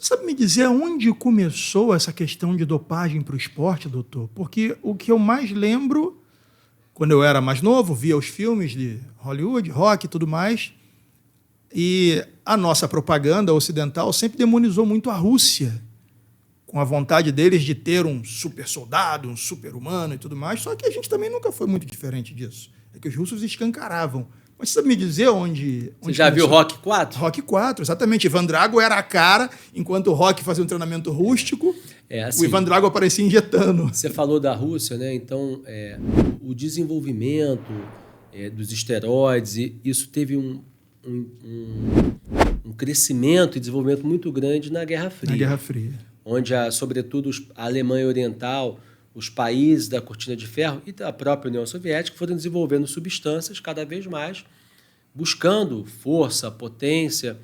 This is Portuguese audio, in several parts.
Você sabe me dizer onde começou essa questão de dopagem para o esporte, doutor? Porque o que eu mais lembro, quando eu era mais novo, via os filmes de Hollywood, rock e tudo mais, e a nossa propaganda ocidental sempre demonizou muito a Rússia, com a vontade deles de ter um super soldado, um super humano e tudo mais, só que a gente também nunca foi muito diferente disso. É que os russos escancaravam. Mas você sabe me dizer onde Você já viu Rock 4? Rock 4, exatamente. Ivan Drago era a cara, enquanto o Rock fazia um treinamento rústico, assim, o Ivan Drago aparecia injetando. Você falou da Rússia, né? Então, o desenvolvimento dos esteroides, isso teve um crescimento e desenvolvimento muito grande na Guerra Fria. Na Guerra Fria. Onde, sobretudo, a Alemanha Oriental, os países da Cortina de Ferro e a própria União Soviética foram desenvolvendo substâncias cada vez mais, buscando força, potência,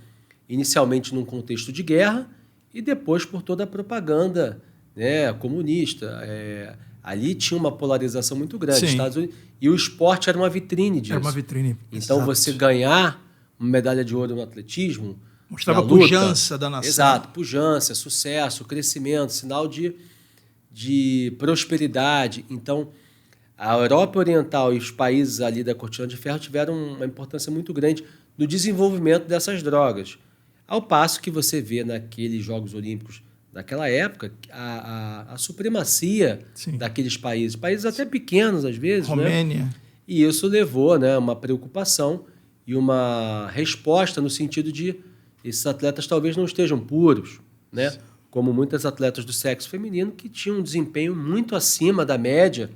inicialmente num contexto de guerra e depois por toda a propaganda, né, comunista. Ali tinha uma polarização muito grande. Estados Unidos, e o esporte era uma vitrine disso. Era uma vitrine. Então, exato. Você ganhar uma medalha de ouro no atletismo... Mostrava a pujança da nação. Exato, pujança, sucesso, crescimento, sinal de prosperidade. Então, a Europa Oriental e os países ali da Cortina de Ferro tiveram uma importância muito grande no desenvolvimento dessas drogas. Ao passo que você vê naqueles Jogos Olímpicos daquela época a supremacia daqueles países até pequenos às vezes. Romênia. Né? E isso levou, né, uma preocupação e uma resposta no sentido de esses atletas talvez não estejam puros, né? Como muitas atletas do sexo feminino que tinham um desempenho muito acima da média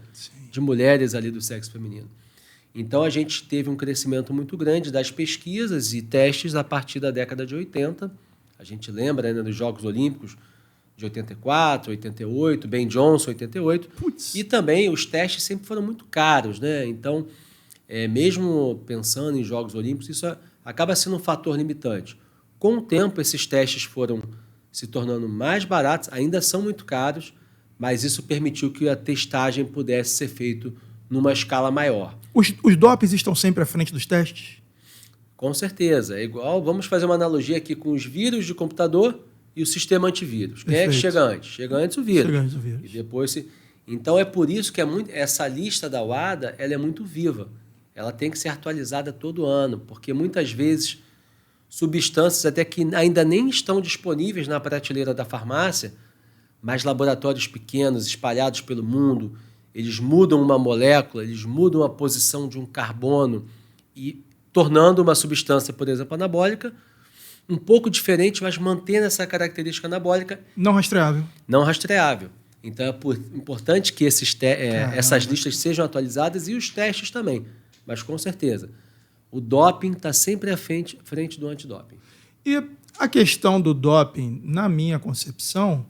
de mulheres ali do sexo feminino. Então, a gente teve um crescimento muito grande das pesquisas e testes a partir da década de 80. A gente lembra ainda dos Jogos Olímpicos de 84, 88, Ben Johnson, 88. Putz. E também os testes sempre foram muito caros, né? Então, mesmo pensando em Jogos Olímpicos, isso acaba sendo um fator limitante. Com o tempo, esses testes foram se tornando mais baratos, ainda são muito caros, mas isso permitiu que a testagem pudesse ser feita numa escala maior. Os dopes estão sempre à frente dos testes? Com certeza. É igual, vamos fazer uma analogia aqui com os vírus de computador e o sistema antivírus. Quem é que chega antes? Chega antes o vírus. Chega antes o vírus. E depois Então, é por isso que essa lista da WADA ela é muito viva. Ela tem que ser atualizada todo ano, porque muitas vezes substâncias até que ainda nem estão disponíveis na prateleira da farmácia, mas laboratórios pequenos espalhados pelo mundo, eles mudam uma molécula, eles mudam a posição de um carbono e tornando uma substância, por exemplo, anabólica, um pouco diferente, mas mantendo essa característica anabólica. Não rastreável. Não rastreável. Então, é importante que essas listas sejam atualizadas e os testes também. Mas, com certeza, o doping está sempre à frente do antidoping. E a questão do doping, na minha concepção,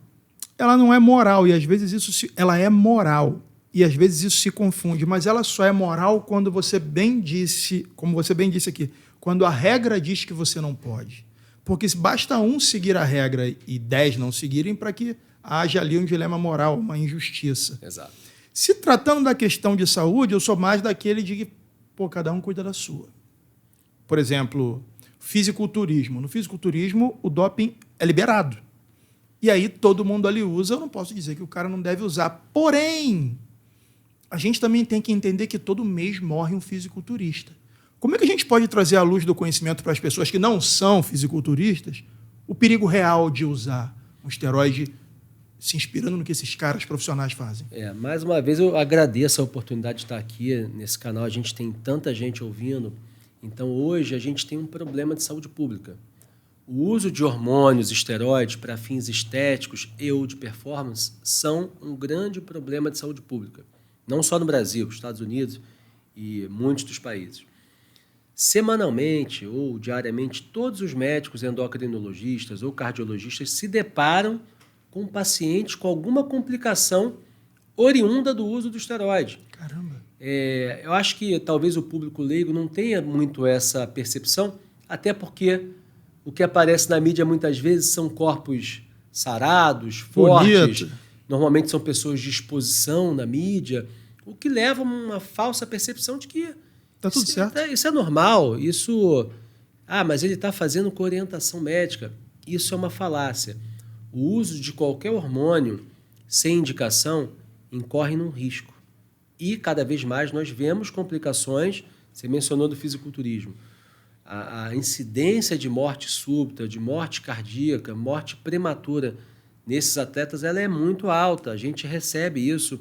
ela não é moral. E, às vezes, ela é moral. E, às vezes, isso se confunde. Mas ela só é moral quando você bem disse, como você bem disse aqui, quando a regra diz que você não pode. Porque basta um seguir a regra e 10 não seguirem para que haja ali um dilema moral, uma injustiça. Exato. Se tratando da questão de saúde, eu sou mais daquele de que cada um cuida da sua. Por exemplo, fisiculturismo. No fisiculturismo, o doping é liberado. E aí todo mundo ali usa, eu não posso dizer que o cara não deve usar. Porém, a gente também tem que entender que todo mês morre um fisiculturista. Como é que a gente pode trazer à luz do conhecimento para as pessoas que não são fisiculturistas o perigo real de usar um esteroide se inspirando no que esses caras profissionais fazem? Mais uma vez, eu agradeço a oportunidade de estar aqui nesse canal. A gente tem tanta gente ouvindo. Então, hoje, a gente tem um problema de saúde pública. O uso de hormônios, esteroides, para fins estéticos e ou de performance são um grande problema de saúde pública. Não só no Brasil, Estados Unidos e muitos dos países. Semanalmente ou diariamente, todos os médicos endocrinologistas ou cardiologistas se deparam com pacientes com alguma complicação oriunda do uso do esteroide. Caramba! Eu acho que talvez o público leigo não tenha muito essa percepção, até porque o que aparece na mídia muitas vezes são corpos sarados, fortes. Normalmente são pessoas de exposição na mídia, o que leva a uma falsa percepção de que tá tudo certo. Isso é normal. Mas ele está fazendo com orientação médica. Isso é uma falácia. o uso de qualquer hormônio sem indicação incorre num risco. E cada vez mais nós vemos complicações, você mencionou do fisiculturismo, a incidência de morte súbita, de morte cardíaca, morte prematura nesses atletas, ela é muito alta. A gente recebe isso.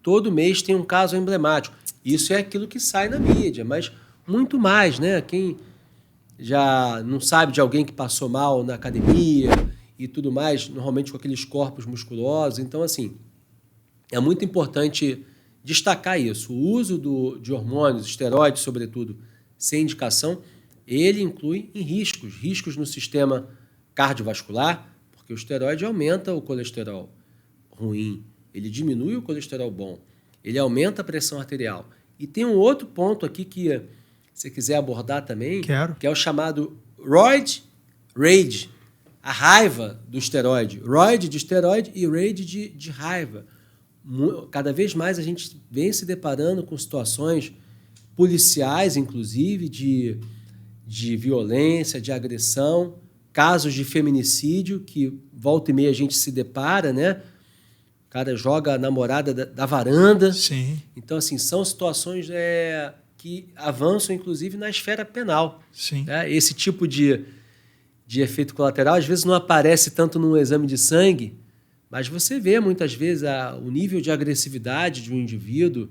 Todo mês tem um caso emblemático. Isso é aquilo que sai na mídia, mas muito mais, né? Quem já não sabe de alguém que passou mal na academia e tudo mais, normalmente com aqueles corpos musculosos. Então, assim, é muito importante destacar isso. O uso de hormônios, esteroides, sobretudo, sem indicação, ele inclui em riscos no sistema cardiovascular, porque o esteroide aumenta o colesterol ruim, ele diminui o colesterol bom, ele aumenta a pressão arterial. E tem um outro ponto aqui que, se você quiser abordar também, que é o chamado roid rage, a raiva do esteroide. Roid de esteroide e rage de raiva. Cada vez mais a gente vem se deparando com situações policiais, inclusive, de violência, de agressão, casos de feminicídio, que volta e meia a gente se depara, né? O cara joga a namorada da varanda. Sim. Então, assim, são situações que avançam, inclusive, na esfera penal. Sim. Né? Esse tipo de efeito colateral, às vezes, não aparece tanto num exame de sangue, mas você vê, muitas vezes, o nível de agressividade de um indivíduo.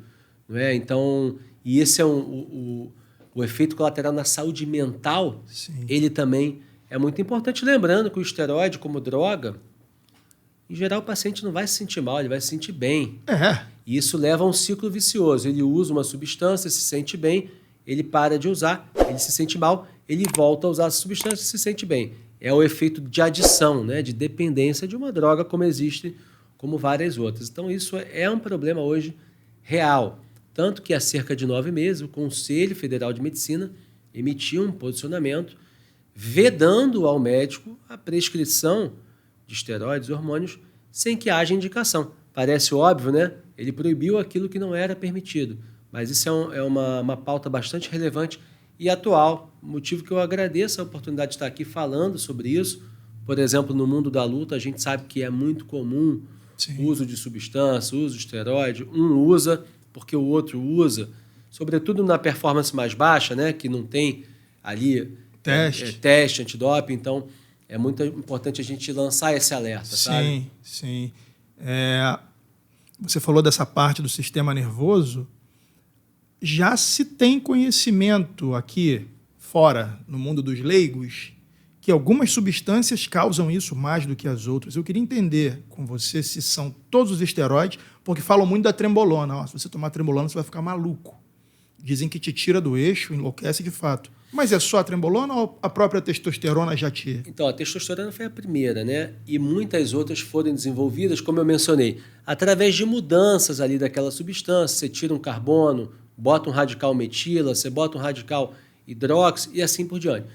Não é? Então, e esse é o efeito colateral na saúde mental. Sim. Ele também é muito importante. Lembrando que o esteroide, como droga, em geral, o paciente não vai se sentir mal, ele vai se sentir bem. E isso leva a um ciclo vicioso. Ele usa uma substância, se sente bem, ele para de usar, ele se sente mal, ele volta a usar essa substância e se sente bem. É o efeito de adição, né, de dependência de uma droga, como existe, como várias outras. Então, isso é um problema hoje real. Tanto que há cerca de 9 meses, o Conselho Federal de Medicina emitiu um posicionamento vedando ao médico a prescrição de esteroides e hormônios sem que haja indicação. Parece óbvio, né? Ele proibiu aquilo que não era permitido. Mas isso é uma pauta bastante relevante e atual, motivo que eu agradeço a oportunidade de estar aqui falando sobre isso. Por exemplo, no mundo da luta, a gente sabe que é muito comum o uso de substância, o uso de esteroide. Um usa porque o outro usa, sobretudo na performance mais baixa, né? Que não tem ali teste antidoping. Então, é muito importante a gente lançar esse alerta, sabe? Sim. Você falou dessa parte do sistema nervoso. Já se tem conhecimento aqui, fora, no mundo dos leigos, que algumas substâncias causam isso mais do que as outras. Eu queria entender com você se são todos os esteroides, porque falam muito da trembolona. Se você tomar trembolona, você vai ficar maluco. Dizem que te tira do eixo, enlouquece de fato. Mas é só a trembolona ou a própria testosterona já te... Então, a testosterona foi a primeira, né? E muitas outras foram desenvolvidas, como eu mencionei, através de mudanças ali daquela substância. Você tira um carbono, bota um radical metila, você bota um radical hidróxido e assim por diante.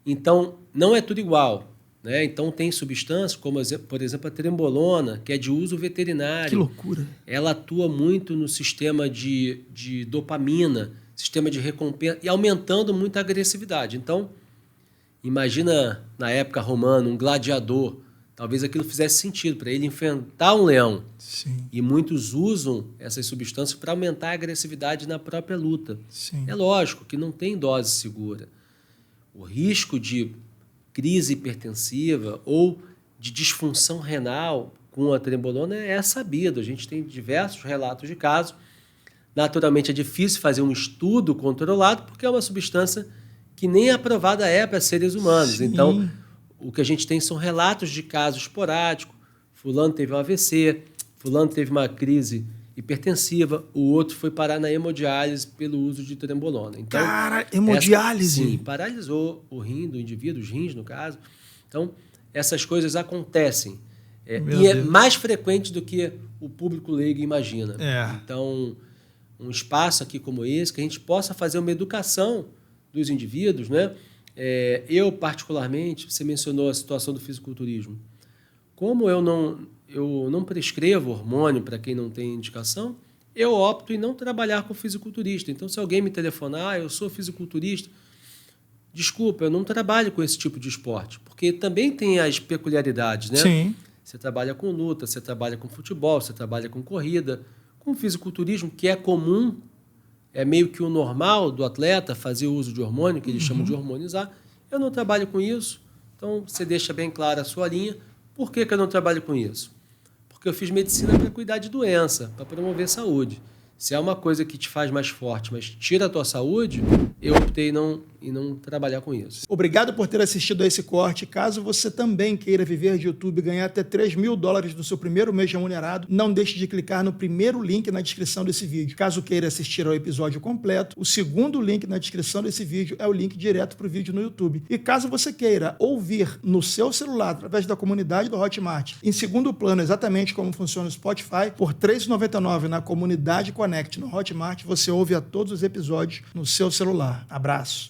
Então, não é tudo igual, né? Então, tem substâncias como, por exemplo, a trembolona, que é de uso veterinário. Que loucura! Ela atua muito no sistema de dopamina, sistema de recompensa, e aumentando muito a agressividade. Então, imagina, na época romana, um gladiador. Talvez aquilo fizesse sentido para ele enfrentar um leão. Sim. E muitos usam essas substâncias para aumentar a agressividade na própria luta. Sim. É lógico que não tem dose segura. O risco de crise hipertensiva ou de disfunção renal com a trembolona é sabido. A gente tem diversos relatos de casos. Naturalmente, é difícil fazer um estudo controlado porque é uma substância que nem aprovada é para seres humanos. Sim. Então, o que a gente tem são relatos de casos esporádicos. Fulano teve um AVC, fulano teve uma crise hipertensiva, o outro foi parar na hemodiálise pelo uso de trembolona. Então, cara, hemodiálise? Sim, paralisou o rim do indivíduo, os rins, no caso. Então, essas coisas acontecem. E é mais frequente do que o público leigo imagina. Então, um espaço aqui como esse, que a gente possa fazer uma educação dos indivíduos, né? Eu, particularmente, você mencionou a situação do fisiculturismo. Como eu não prescrevo hormônio para quem não tem indicação, eu opto em não trabalhar com fisiculturista. Então, se alguém me telefonar, eu sou fisiculturista, desculpa, eu não trabalho com esse tipo de esporte, porque também tem as peculiaridades, né? Sim. Você trabalha com luta, você trabalha com futebol, você trabalha com corrida, com fisiculturismo, que é comum, é meio que o normal do atleta fazer uso de hormônio, que eles chamam de hormonizar. Eu não trabalho com isso, então você deixa bem clara a sua linha. Por que eu não trabalho com isso? Porque eu fiz medicina para cuidar de doença, para promover saúde. Se é uma coisa que te faz mais forte, mas tira a tua saúde, eu optei em não trabalhar com isso. Obrigado por ter assistido a esse corte. Caso você também queira viver de YouTube e ganhar até $3.000 no seu primeiro mês remunerado, não deixe de clicar no primeiro link na descrição desse vídeo. Caso queira assistir ao episódio completo, o segundo link na descrição desse vídeo é o link direto para o vídeo no YouTube. E caso você queira ouvir no seu celular, através da comunidade do Hotmart, em segundo plano, exatamente como funciona o Spotify, por R$ 3,99 na comunidade Connect no Hotmart, você ouve a todos os episódios no seu celular. Abraço.